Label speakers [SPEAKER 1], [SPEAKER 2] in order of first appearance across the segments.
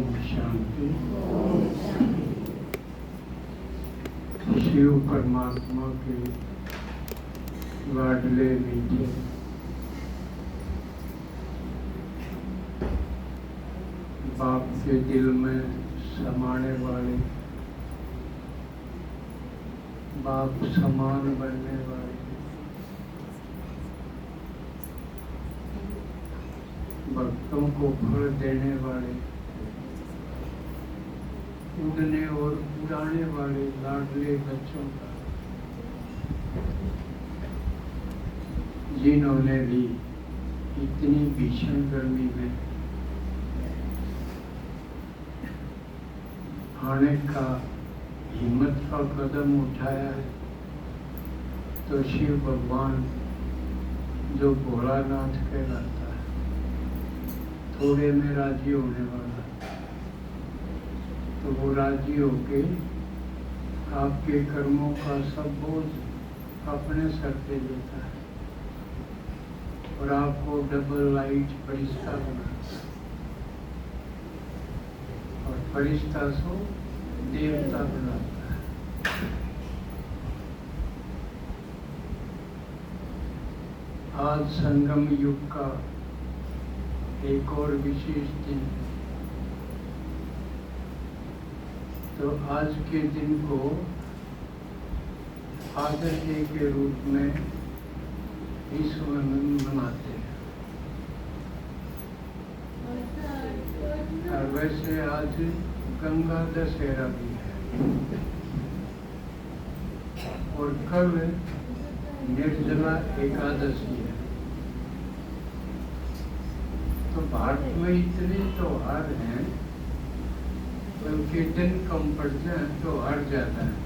[SPEAKER 1] ओम शांति। शिव परमात्मा के लाडले मीठे बाप के दिल में समाने वाले, बाप समान बनने वाले, भक्तों को फल देने वाले, उड़ने और उड़ाने वाले लाडले बच्चों का, जिन्होंने भी इतनी भीषण गर्मी में आने का हिम्मत का कदम उठाया है, तो शिव भगवान जो भोलानाथ कहलाता है, थोड़े में राजी होने वाला, तो वो राजी होके आपके कर्मों का सब बोझ अपने सर पे लेता है और आपको डबल लाइट फरिश्ता बनाता है, और फरिश्ता सो देवता बनाता है। आज संगम युग का एक और विशेष दिन है। तो आज के दिन को फादर डे के रूप में विश्व में मनाते हैं। और वैसे आज गंगा दशहरा भी है और कल निर्जला एकादशी है। तो भारत में इतने त्योहार हैं, उनके दिन कम पड़ जाए त्योहार ज्यादा है।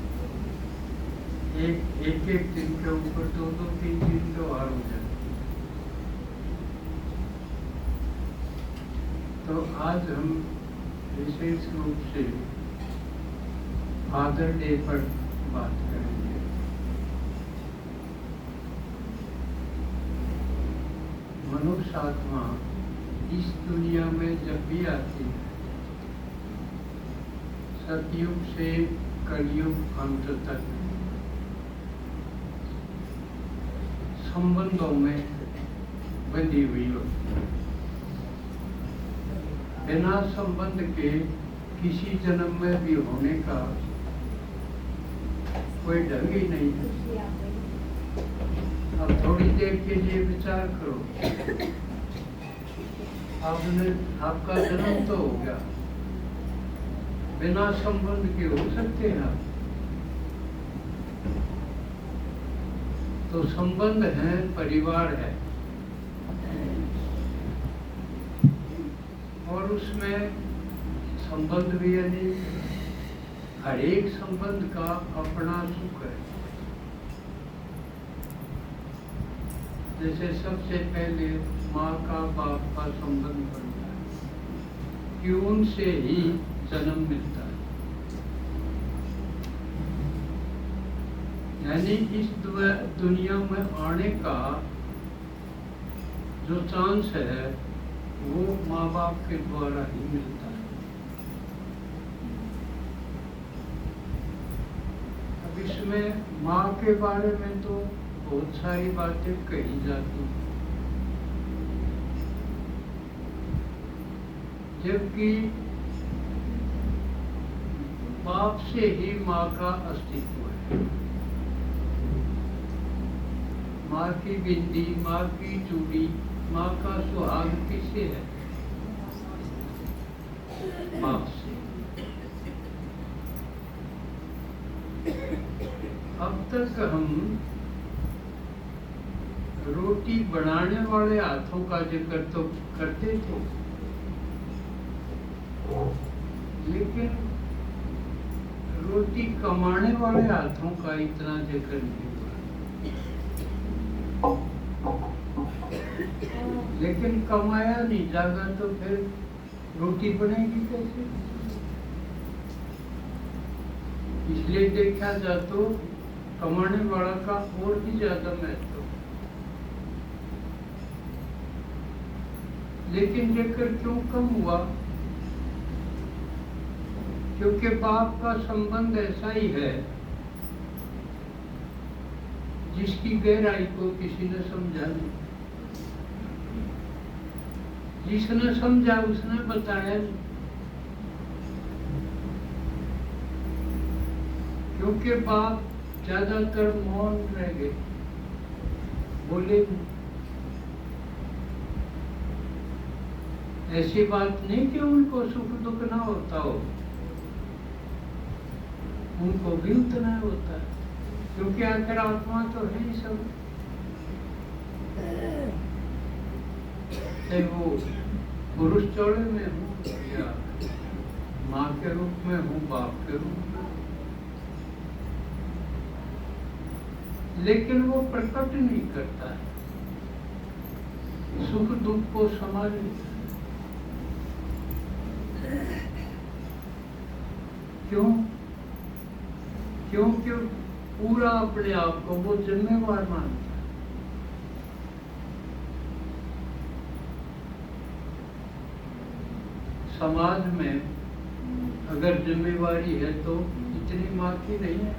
[SPEAKER 1] एक दिन के ऊपर दो तीन दिन त्योहार हो जाते। तो आज हम विशेष रूप से फादर डे पर बात करेंगे। मनुष्य आत्मा इस दुनिया में जब भी आती है, सतयुग से कलयुग अंत तक संबंधों में बंधी हुई होती है। बिना संबंध के किसी जन्म में भी होने का कोई ढंग ही नहीं है। अब थोड़ी देर के लिए विचार करो, आपका जन्म तो हो गया, बिना संबंध के हो सकते हैं आप? तो संबंध है, परिवार है, और उसमें संबंध भी यानी हर एक संबंध का अपना सुख है। जैसे सबसे पहले माँ का बाप का संबंध बनता है कि उनसे ही जन्म मिलता है। यानी इस दुनिया में आने का जो चांस है वो माँ बाप के द्वारा ही मिलता है। अब इसमें माँ के बारे में तो बहुत सारी बातें कही जाती हैं, जबकि बाप से ही माँ का अस्तित्व है। माँ की बिंदी, माँ की चूड़ी, माँ का सुहाग किससे है? बाप से। अब तक हम रोटी बनाने वाले हाथों का जिक्र तो करते थे, लेकिन रोटी कमाने वाले हाथों का इतना जिक्र नहीं हुआ। लेकिन कमाया नहीं जाएगा तो फिर रोटी बनेगी कैसे? इसलिए देखा जाए तो कमाने वाला का और भी ज्यादा महत्व। लेकिन जिक्र क्यों कम हुआ? क्योंकि बाप का संबंध ऐसा ही है जिसकी गहराई को किसी ने समझा नहीं। जिसने समझा उसने बताया नहीं। क्योंकि बाप ज्यादातर मौन रह गए, बोले नहीं। ऐसी बात नहीं कि उनको सुख दुख ना होता हो, उनको भी उतना होता है, क्योंकि आखिर आत्मा तो है ही सब। चाहे वो पुरुष चौड़े में हो या माँ के रूप में हो, बाप के रूप में, लेकिन वो प्रकट नहीं करता है, सुख दुख को समझ लेता है। क्यों? क्योंकि पूरा अपने आप को वो जिम्मेवार मानता है। समाज में अगर जिम्मेवारी है तो इतनी माफी नहीं है।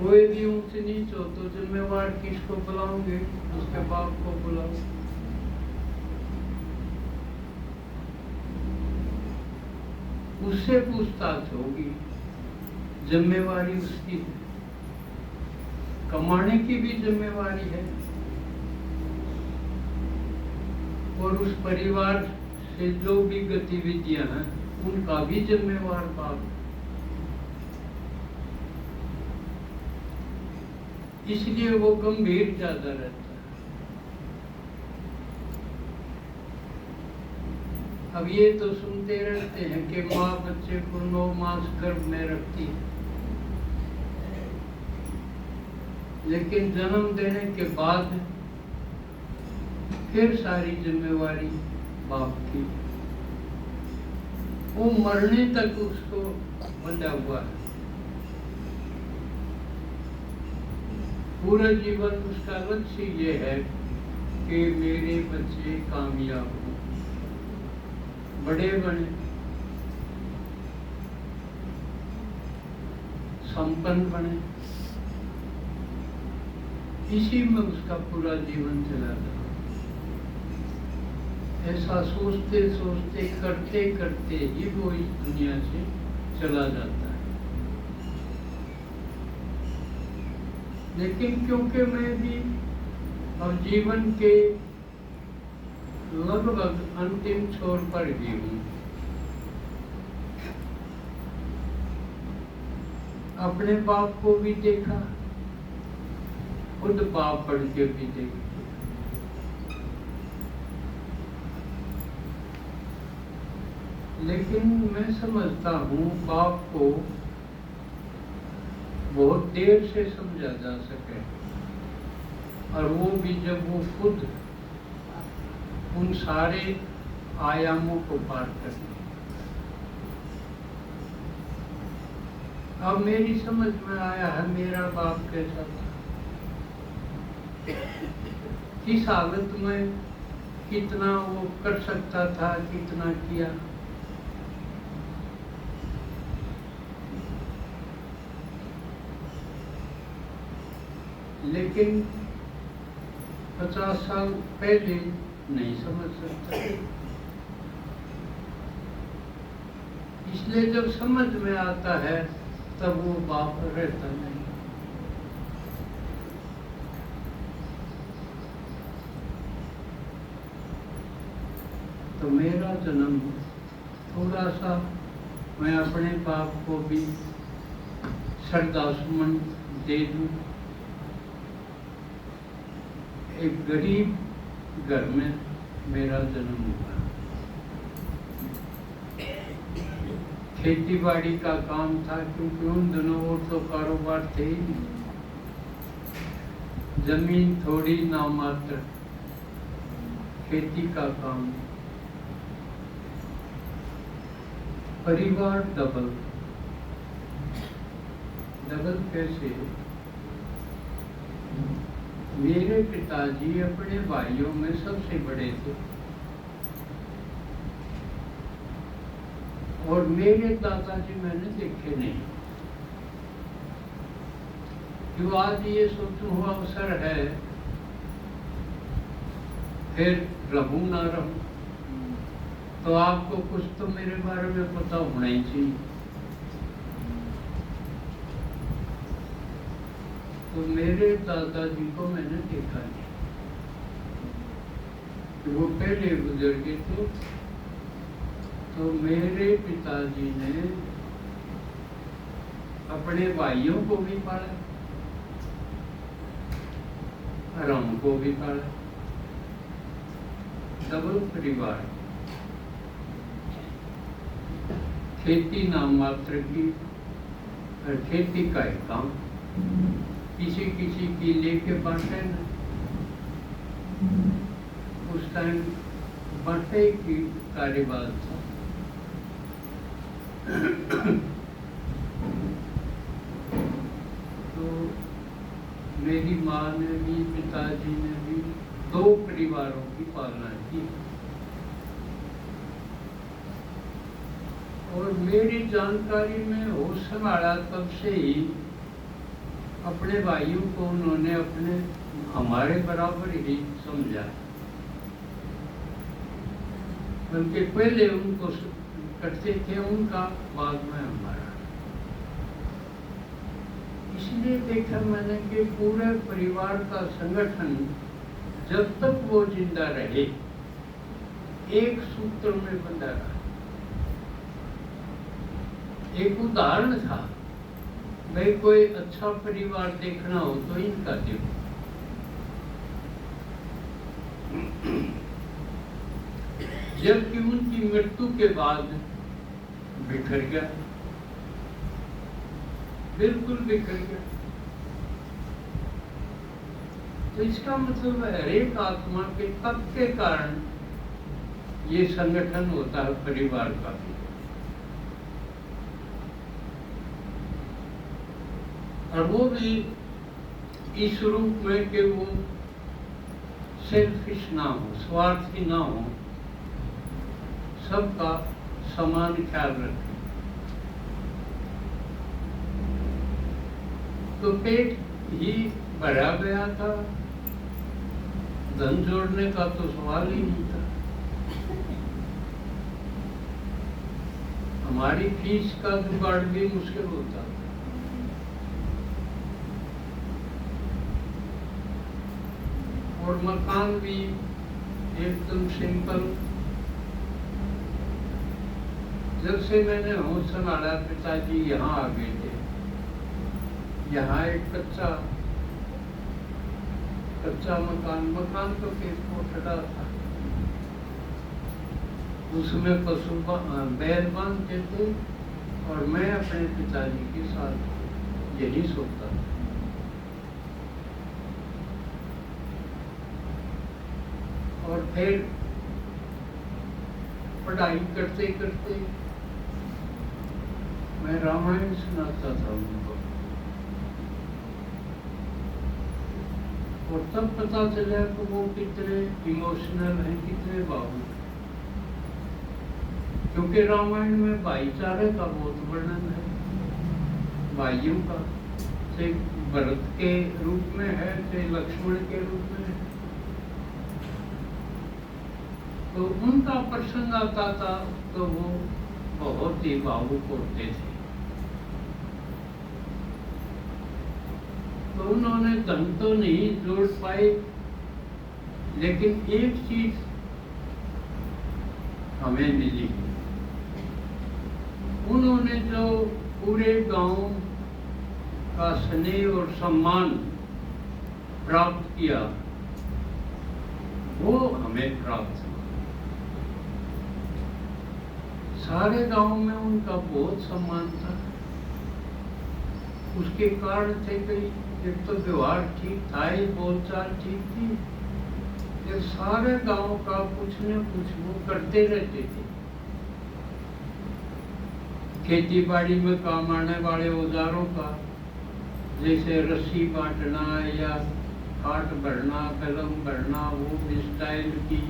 [SPEAKER 1] कोई भी ऊंच नीच हो तो जिम्मेवार किसको बुलाओगे? उसके बाप को बुलाओ। उससे पूछताछ होगी, जिम्मेवारी उसकी है, कमाने की भी जिम्मेवारी है, और उस परिवार से जो भी गतिविधियां हैं उनका भी जिम्मेवार बाप। इसलिए वो गंभीर ज्यादा रहता है। अब ये तो सुनते रहते हैं कि माँ बच्चे को 9 मास गर्भ में रखती है, लेकिन जन्म देने के बाद फिर सारी जिम्मेवारी बाप की। वो मरने तक उसको बंधा हुआ है। पूरा जीवन उसका लक्ष्य ये है कि मेरे बच्चे कामयाब हो, बड़े बने, संपन्न बने। इसी में उसका पूरा जीवन चला जाता। ऐसा सोचते सोचते करते करते ही वो इस दुनिया से चला जाता है। लेकिन क्योंकि मैं भी अब जीवन के लगभग अंतिम छोर पर भी हूँ, अपने बाप को भी देखा, खुद बाप पढ़ के भी देखा, लेकिन मैं समझता हूँ बाप को बहुत देर से समझा जा सके, और वो भी जब वो खुद उन सारे आयामों को पार करते। अब मेरी समझ में आया है मेरा बाप कैसा था, किस हालत में कितना वो कर सकता था, कितना किया। लेकिन 50 साल पहले नहीं समझ सकता, इसलिए जब समझ में आता है तब वो बाप रहता नहीं। तो मेरा जन्म थोड़ा सा मैं अपने बाप को भी श्रद्धा सुमन दे दूं। एक गरीब घर में मेरा जन्म हुआ। खेती बाड़ी का काम था, क्योंकि उन दिनों और तो कारोबार थे ही नहीं, जमीन थोड़ी नामात्र, खेती का काम। परिवार डबल कैसे? मेरे पिताजी अपने भाइयों में सबसे बड़े थे। और मेरे दादाजी मैंने देखे नहीं। जो आज ये सोचूं हुआ अवसर है, फिर रहूं ना रहूं, तो आपको कुछ तो मेरे बारे में पता होना ही चाहिए। तो मेरे दादाजी को मैंने देखा नहीं, वो पहले गुजर गए थे। तो मेरे पिताजी ने अपने भाइयों को भी पाला और हमको भी पाला, डबल परिवार। खेती नाम मात्र की, और खेती का ही काम, किसी किसी की लेके बांटे न। उस टाइम बांटे की कारोबार था। तो मेरी माँ ने भी, पिताजी ने भी 2 परिवारों की पालना की। और मेरी जानकारी में होश संभाला तब से ही अपने भाइयों को उन्होंने अपने हमारे बराबर ही समझा, बल्कि पहले उनको करते थे उनका, बाद में हमारा। इसलिए देखा मैंने कि पूरे परिवार का संगठन जब तक वो जिंदा रहे एक सूत्र में बंधा रहा। एक उदाहरण था, भाई कोई अच्छा परिवार देखना हो तो इनका देखो। जबकि उनकी मृत्यु के बाद बिखर गया, बिल्कुल बिखर गया। तो इसका मतलब है हर एक आत्मा के तप के कारण ये संगठन होता है परिवार का भी। और वो भी इस रूप में कि वो सेल्फिश ना हो, स्वार्थी ना हो, सबका समान ख्याल रखें। तो पेट ही भरा गया था, धन जोड़ने का तो सवाल ही नहीं था। हमारी फीस का जुगाड़ भी मुश्किल होता था। और मकान भी एकदम सिंपल। जब से मैंने होश संभाला पिताजी यहाँ आ गए थे। यहाँ एक कच्चा मकान तो कोठड़ा था, उसमें पशु बैल बांधते थे और मैं अपने पिताजी के साथ यही सोता था। और फिर पढ़ाई करते करते मैं रामायण सुनाता था उनको, और तब पता चला कि वो कितने इमोशनल हैं, कितने भावुक। क्योंकि रामायण में भाईचारे का बहुत वर्णन है, भाइयों का, से भरत के रूप में है, से लक्ष्मण के रूप में है। तो उनका प्रसंग आता था तो वो बहुत ही भावुक होते थे। तो उन्होंने धन तो नहीं जोड़ पाए, लेकिन एक चीज हमें मिली। उन्होंने जो पूरे गांव का स्नेह और सम्मान प्राप्त किया, वो हमें प्राप्त हुआ। सारे गांव में उनका बहुत सम्मान था। उसके कारण थे कई, एक तो व्यवहार ठीक था, ही बोलचाल ठीक थी, ये सारे गांव का कुछ न कुछ वो करते रहते थे। खेती बाड़ी में काम आने वाले औजारों का, जैसे रस्सी बांटना या काट भरना, कलम भरना, वो भी स्टाइल की,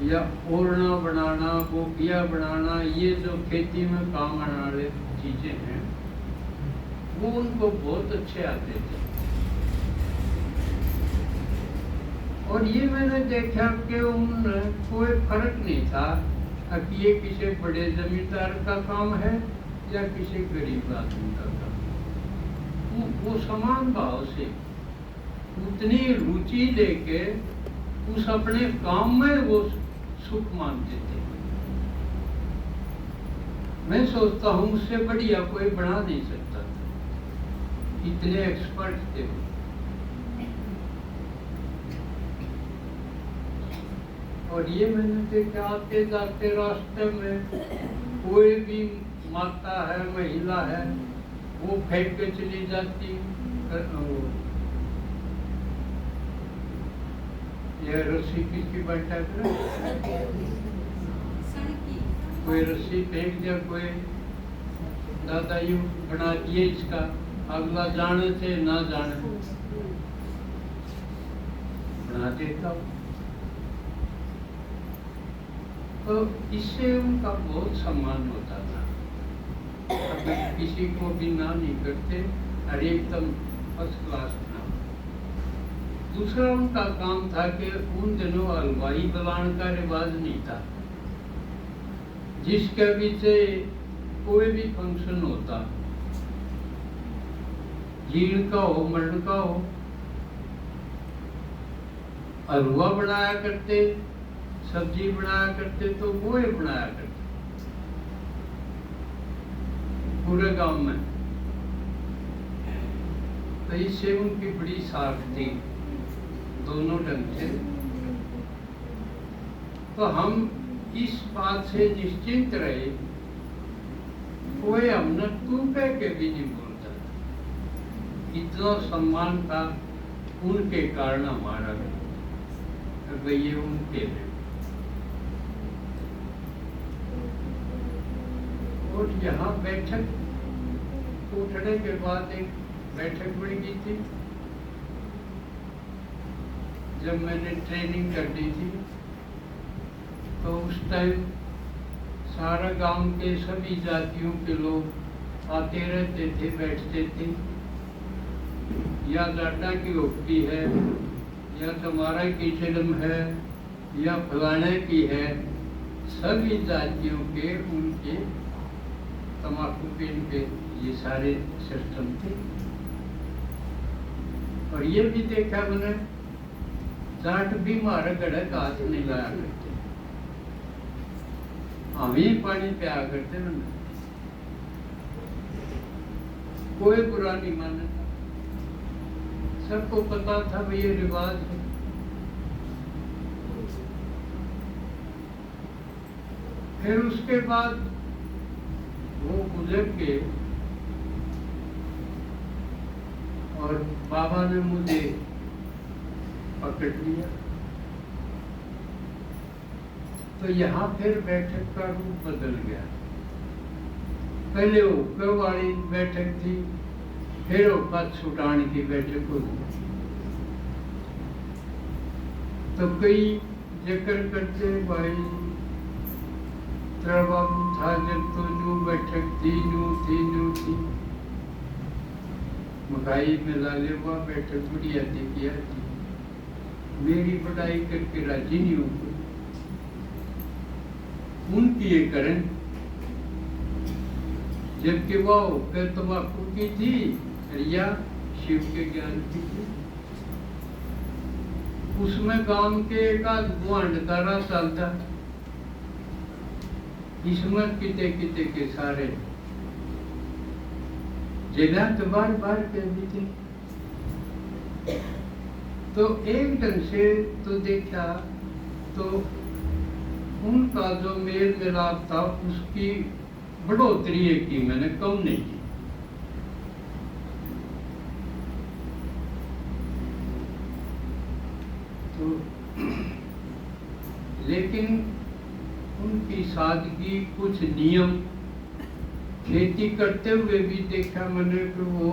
[SPEAKER 1] या ओरना बनाना, बोकिया बनाना, ये जो खेती में काम आने वाले चीजें हैं वो उनको बहुत अच्छे आते थे। और ये मैंने देखा कि उनमें कोई फर्क नहीं था कि ये किसी बड़े जमींदार का काम है या किसी गरीब आदमी का काम। वो समान भाव से उतनी रुचि लेके उस अपने काम में वो सुख मानते थे। मैं सोचता हूँ उससे बढ़िया कोई बना नहीं सकता था, इतने एक्सपर्ट थे। और ये मैंने देखा आते जाते रास्ते में कोई भी माता है, महिला है, वो फेंक के चली जाती। ये रस्सी किसकी बैठा कर, कोई रस्सी फेंक दिया, कोई दादा यूं बना दिए इसका, अगला जाने से ना जाने बना देता। तो इससे उनका बहुत सम्मान होता था। अगर किसी को भी ना नहीं करते और एकदम फर्स्ट क्लास ना। दूसरा उनका काम था कि उन दिनों हलवाई बुलाने का रिवाज नहीं था। जिसके भी से कोई भी फंक्शन होता, जीण का हो, मरण का हो, हलवा बनाया करते, सब्जी बनाया करते, तो वो ही बनाया करते पूरे गांव में। तो इससे उनकी बड़ी साख थी दोनों ढंग से। तो हम इस बात से निश्चिंत रहे, कोई हमने तू कह के भी नहीं बोलता। इतना सम्मान था उनके कारण हमारा, भाई ये उनके हैं। और यहाँ बैठक उठने के बाद एक बैठक बन गई थी। जब मैंने ट्रेनिंग कर दी थी तो उस टाइम सारा गांव के सभी जातियों के लोग आते रहते थे, बैठते थे। या जाटा की ओपी है, या तुम्हारा की फिल्म है, या फलाने की है, सभी जातियों के उनके तम्बाकू पीन के ये सारे सिस्टम थे। और ये भी देखा मैंने, जाट भी मारे गड़े हाथ नहीं लाया करते, हम ही पानी पिया करते। मैंने कोई बुरा नहीं माना, सबको पता था भाई ये रिवाज है। फिर उसके बाद वो गुजर के और बाबा ने मुझे पकड़ लिया। तो यहाँ फिर बैठक का रूप बदल गया। पहले ऊपर वाली बैठक थी, फिर ऊपर छुटाने की बैठक हुई। तो कई जिक्र करते भाई तेरा बाबू था जब तो न्यू बैठक थी, न्यू थी। मकाई में लाले हुआ बैठक बढ़िया थी, किया थी। मेरी पढ़ाई करके राजी नहीं हो, उनकी ये करें। जबकि वो तम्बाकू की थी या शिव के ज्ञान की थी। उसमें गांव के एक आध भंडारा चलता, इसमें किते किते के सारे जिला तो बार बार के भी थे। तो एक ढंग से तो देखा तो उनका जो मेल मिलाप था उसकी बढ़ोतरी की, मैंने कम नहीं की। तो लेकिन उनकी सादगी, कुछ नियम, खेती करते हुए भी देखा मैंने कि वो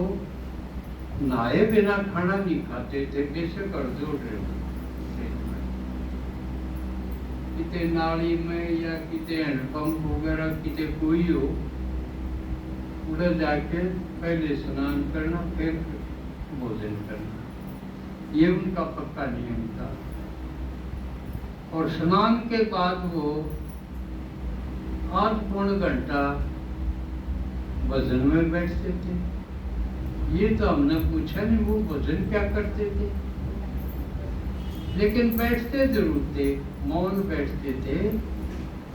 [SPEAKER 1] नहाए बिना खाना नहीं खाते थे, बेशक अर्जोड़ रहे। किते नाली में या किते हैंडपंप वगैरह किते कोई हो, उधर जाके पहले स्नान करना फिर भोजन करना, ये उनका पक्का नियम था। और स्नान के बाद वो आध पौन घंटा भजन में बैठते थे। ये तो हमने पूछा नहीं वो भजन क्या करते थे, लेकिन बैठते जरूर थे, मौन बैठते थे।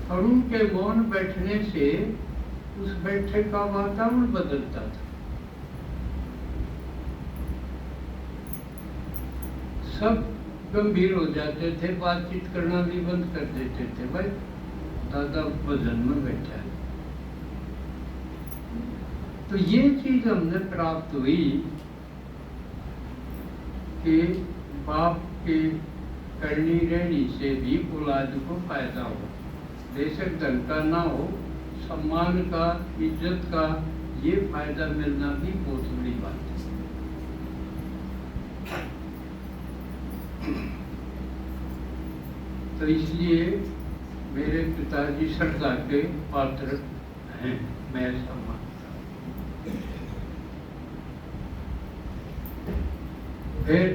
[SPEAKER 1] और उनके मौन बैठने से उस बैठे का वातावरण बदलता था। सब गंभीर हो जाते थे, बातचीत करना भी बंद कर देते थे, भाई दादा भजन में बैठा है। तो ये चीज हमने प्राप्त हुई कि बाप के करनी रहनी से भी औलाद को फायदा हो, बेशक धन का ना हो, सम्मान का, इज्जत का, ये फायदा मिलना भी बहुत बड़ी बात है। तो इसलिए मेरे पिताजी श्रद्धा के पात्र हैं, मैं ऐसा मानता हूं। फिर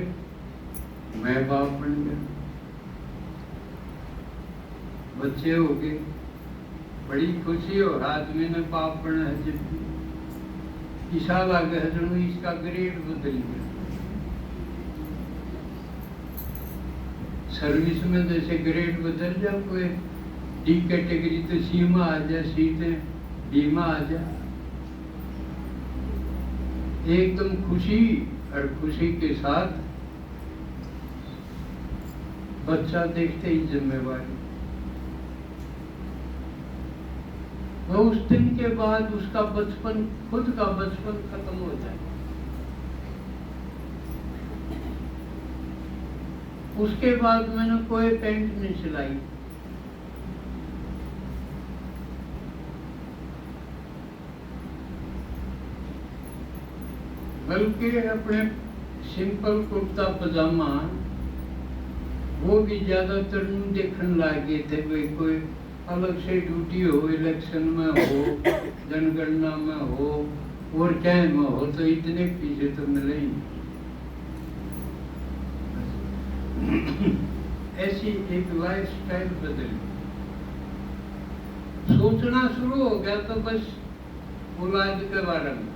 [SPEAKER 1] मैं बाप बन गया, बच्चे हो गए, बड़ी खुशी हो, आदमी ने बाप बना है। जब साल आ गया तो इसका ग्रेड बदल गया। सर्विस में जैसे ग्रेड बदल जाए, कोई डी कैटेगरी तो सी में आ जाए, सी से डी में आ जाए, एकदम खुशी। और खुशी के साथ बच्चा देखते ही जिम्मेवारी। वो उस दिन के बाद उसका बचपन, खुद का बचपन खत्म हो जाए। उसके बाद मैंने कोई पेंट नहीं सिलाई, बल्कि अपने सिंपल कुर्ता पजामा वो भी ज्यादातर देखने लगे थे। भाई कोई अलग से ड्यूटी हो, इलेक्शन में हो, जनगणना में हो और क्या में हो, तो इतने पीछे तो मिले ही नहीं। ऐसी एक लाइफ स्टाइल बदली, सोचना शुरू हो गया तो बस औलाद के बारे में।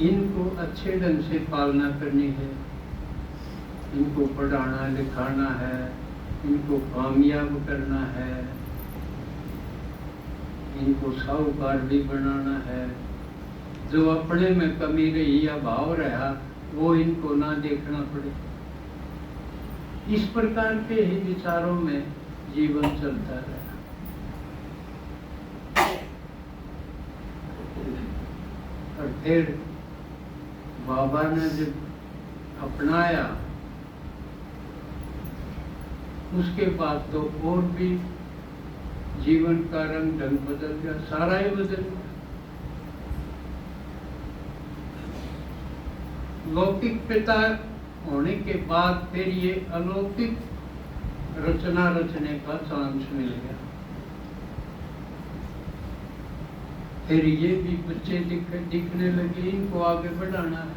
[SPEAKER 1] इनको अच्छे ढंग से पालना करनी है, इनको पढ़ाना लिखाना है, इनको कामयाब करना है, इनको साहूकार भी बनाना है। जो अपने में कमी रही या भाव रहा वो इनको ना देखना पड़े। इस प्रकार के ही विचारों में जीवन चलता रहा। और फिर बाबा ने जब अपनाया, उसके बाद तो और भी जीवन का रंग ढंग बदल गया, सारा ही बदल गया। लौकिक पिता होने के बाद फिर ये अलौकिक रचना रचने का चांस मिल गया। फिर ये भी बच्चे दिखने लगे, इनको आगे बढ़ाना है,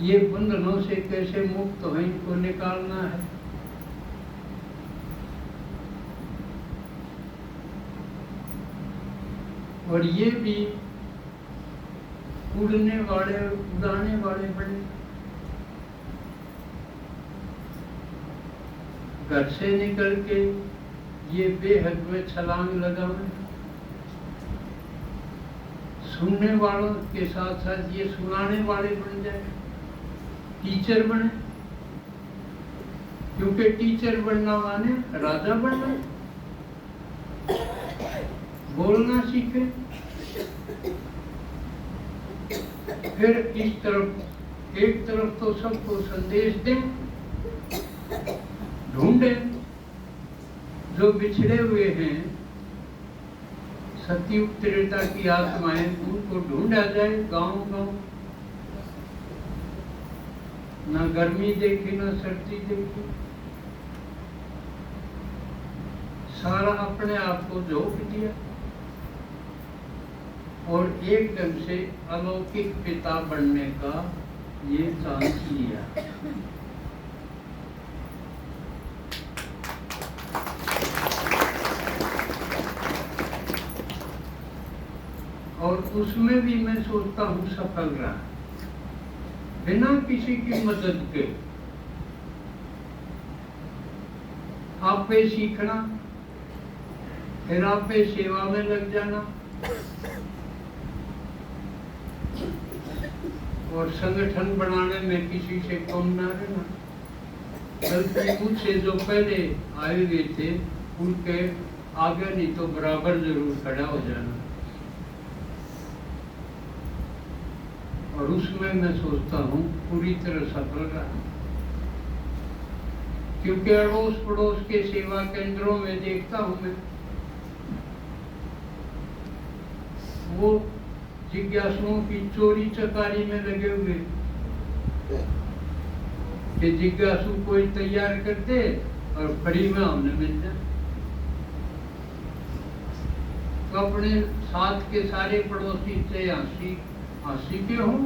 [SPEAKER 1] ये बंधनों से कैसे मुक्त हो, इनको निकालना है। और ये भी उड़ने वाले, उड़ाने वाले बने। घर से निकल के ये बेहद में छलांग लगावे, सुनने वालों के साथ साथ ये सुनाने वाले बन जाए, टीचर बने। क्योंकि टीचर बनना माने राजा बनना, बोलना सीखे। फिर इस तरफ, एक तरफ तो सबको संदेश दें, ढूंढे जो बिछड़े हुए हैं, सतयुग त्रेता की आत्माएं, उनको ढूंढा जाए गांव गांव। ना गर्मी देखी ना सर्दी देखी, सारा अपने आप को झोंक दिया और एकदम से अलौकिक पिता बनने का ये चांस लिया। और उसमें भी मैं सोचता हूँ सफल रहा, बिना किसी की मदद के। आप पे सीखना, फिर आप पे सेवा में लग जाना और संगठन बनाने में किसी से कम ना रहना, बल्कि मुझसे जो पहले आए हुए थे उनके आगे नहीं तो बराबर जरूर खड़ा हो जाना। और उसमें मैं सोचता हूँ पूरी तरह सफल रहा, क्योंकि अड़ोस पड़ोस के सेवा केंद्रों में देखता हूँ मैं, वो जिज्ञासुओं की चोरी चकारी में लगे हुए कि जिज्ञासु कोई तैयार कर दे और फ्री में हमने मिल जाए। तो अपने साथ के सारे पड़ोसी से हंसी के हों,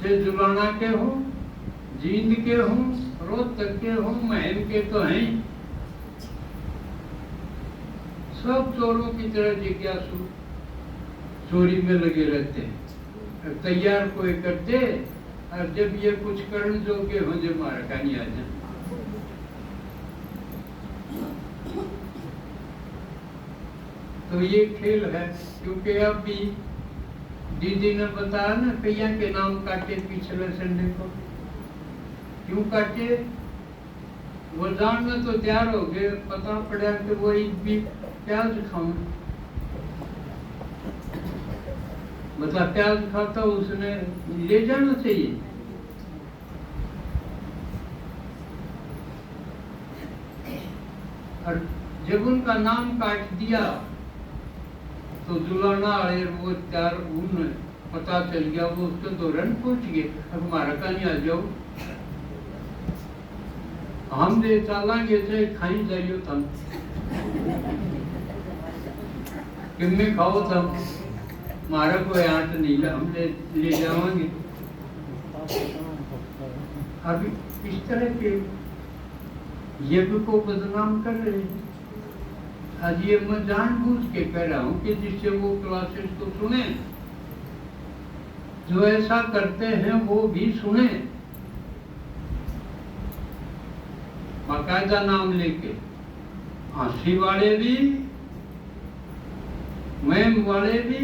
[SPEAKER 1] से जुलाना के हों, जींद के हों, रोहतक के हों, महम के तो हैं, सब चोरों की तरह जिज्ञासु चोरी में लगे रहते हैं। तैयार कोई करते और जब ये कुछ करण जोगे हो जो मारा का नहीं आ जाए। तो ये खेल है, क्योंकि अब भी दीदी ने बताया ना, कैया के नाम काटे पिछले संडे को। क्यों काटे? वो जानना तो तैयार हो गए, पता पड़ा कि वो एक भी प्याज खाऊं, मतलब प्याज खाता उसने ले जाना चाहिए। और जब उनका नाम काट दिया तो जुलाना वाले वो चार उन पता चल गया, वो उसके दौरान पूछ गए अब हमारा का नहीं आ जाओ, हम ले चलेंगे चाहे खाई जाइयो तुम, किम्मे खाओ तुम, हमारा कोई आंट नहीं है, हम ले जाएंगे। अभी इस तरह के यज्ञ को बदनाम कर रहे हैं। आज ये मैं जानबूझ के कह रहा हूँ कि जिससे वो क्लासेस तो सुने, जो ऐसा करते हैं वो भी सुने, बाकायदा नाम लेके। हंसी वाले भी, मैम वाले भी,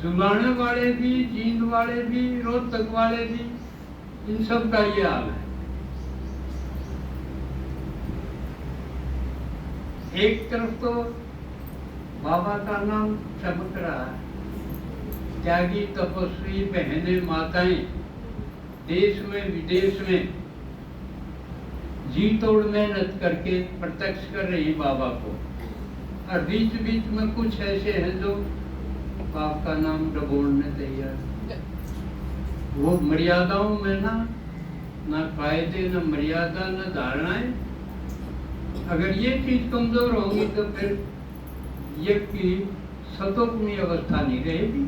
[SPEAKER 1] जुलाने वाले भी, जींद वाले भी, रोहतक वाले भी, इन सब का ये हाल है। एक तरफ तो बाबा का नाम चमक रहा है, त्यागी तपस्वी बहनें माताएं देश में विदेश में जी तोड़ मेहनत करके प्रत्यक्ष कर रही बाबा को, और बीच बीच में कुछ ऐसे हैं जो बाप का नाम डबोड़ने तैयार। वो मर्यादाओं में ना कायदे, न मर्यादा, न धारणाएं। अगर ये चीज कमजोर होगी तो फिर ये की सतोगुणी अवस्था नहीं रहेगी,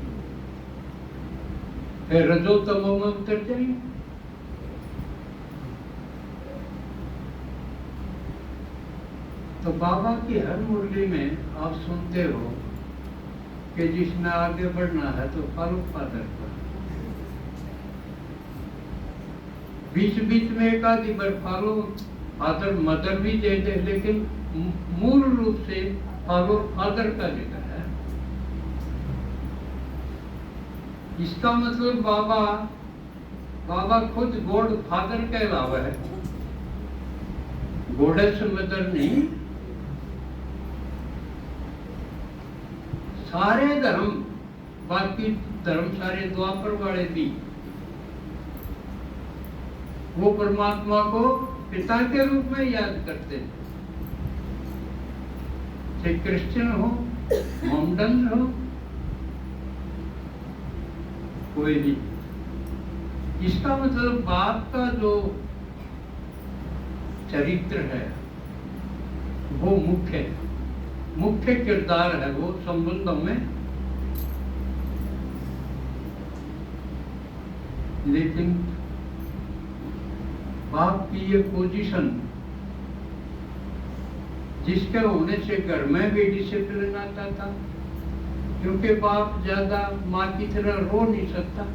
[SPEAKER 1] फिर रजो तमो में उतर जाएंगे। तो बाबा की हर मुरली में आप सुनते हो कि जिसने आगे बढ़ना है तो फॉलो फादर पर। बीच बीच में एक आधी बार फॉलो फादर मदर भी दे दे, लेकिन मूल रूप से फॉलो फादर का जिक्र है। इसका मतलब बाबा खुद गॉड फादर के अलावा है, गॉडेस मदर नहीं। सारे धर्म, बाकी धर्म सारे द्वापर वाले भी वो परमात्मा को पिता के रूप में याद करते हैं। चाहे क्रिश्चियन हो, मोमडन हो, कोई भी। इसका मतलब बाप का जो चरित्र है वो मुख्य किरदार है वो संबंधों में। लेकिन बाप की ये पोजीशन जिसके होने से घर में भी डिसिप्लिन आता था, क्योंकि बाप ज्यादा माँ की तरह रो नहीं सकता,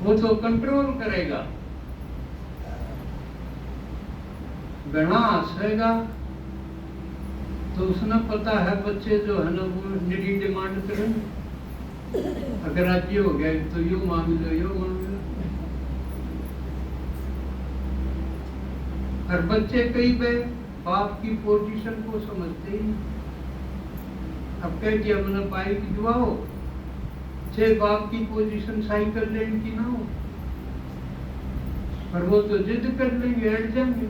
[SPEAKER 1] वो तो कंट्रोल करेगा। घना हंसेगा तो उसने पता है बच्चे जो है ना वो निरी डिमांड करेंगे, अगर आज ये हो गया तो यो मांग लो यो मांग लो। और बच्चे कई बार बाप की पोजीशन को समझते ही नहीं। अब कह दिया मैंने बाइक दिवाओ, चाहे बाप की पोजीशन साइकिल लेने की ना हो, पर वो तो जिद कर लेंगे, हट जाएंगे।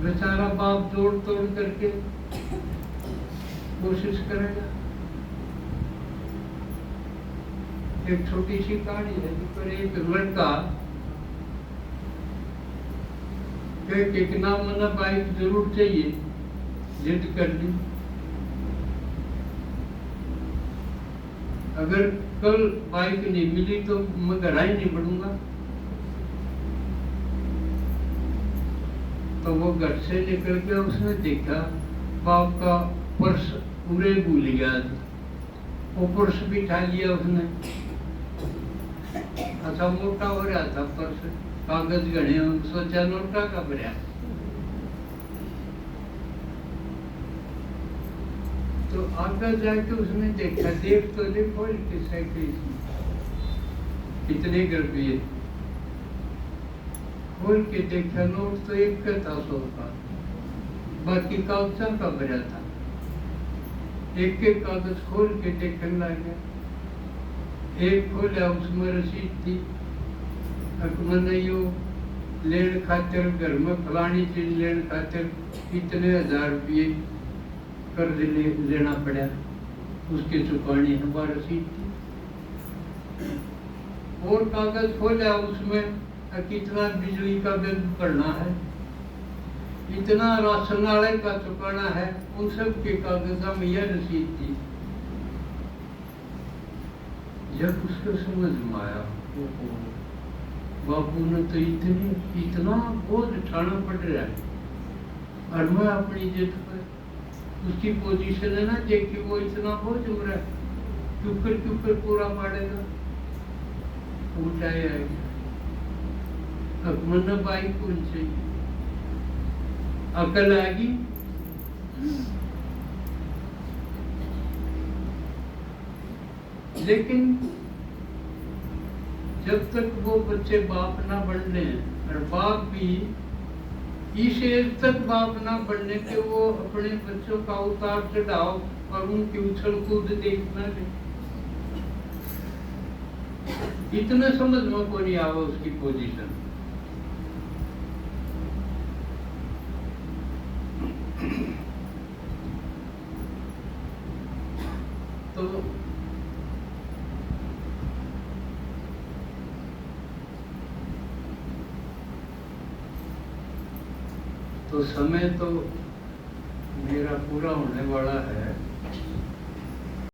[SPEAKER 1] बेचारा बाप तोड़ करके कोशिश करेगा। एक छोटी सी कहानी है पर एक लड़का एक नाम मना बाइक जरूर चाहिए, जिद कर ली। अगर कल बाइक नहीं मिली तो मैं घर ही नहीं बढ़ूंगा। तो वो घर से निकल के उसने देखा बाप का पर्स पूरे भूल गया, वो पर्स भी उठा लिया उसने। अच्छा मोटा हो रहा था पर्स, कागज गणे, सोचा नोटा का भरा। तो आगे जाके उसने देखा, देख तो ले खोल के साइकिल कितने कर दिए, खोल के देखा नोट तो एक का था 100 का, बाकी कागजा का भरा था। एक कागज खोल के देखने लगे, एक खोला उसमें रसीद थी, मैंने यो लेन खातिर घर में फलानी चीज लेन खातिर इतने 1000 रुपये कर्ज लेना पड़ा, उसके चुकानी है रसीद थी। और कागज खोला उसमें कितना बिजली का बिल भरना है, इतना राशन वाले का चुकाना है, उन सब के कागजा में यह रसीद थी। जब उसको समझ में आया बापू ने तो इतना बोझ उठाना पड़ रहा है, और मैं अपनी जिद पर, उसकी पोजीशन है ना देखिए, वो इतना बोझ हो रहा है, क्यों पूरा पाड़ेगा, उठाया अब मन बाइक कौन चाहिए, अकल आएगी। लेकिन जब तक वो बच्चे बाप ना बनने, और बाप भी इस एज तक बाप ना बनने के वो अपने बच्चों का उतार चढ़ाव और उनकी उछल कूद देखना ले, इतना समझ में को नहीं आवा उसकी पोजीशन। तो समय तो मेरा पूरा होने वाला है।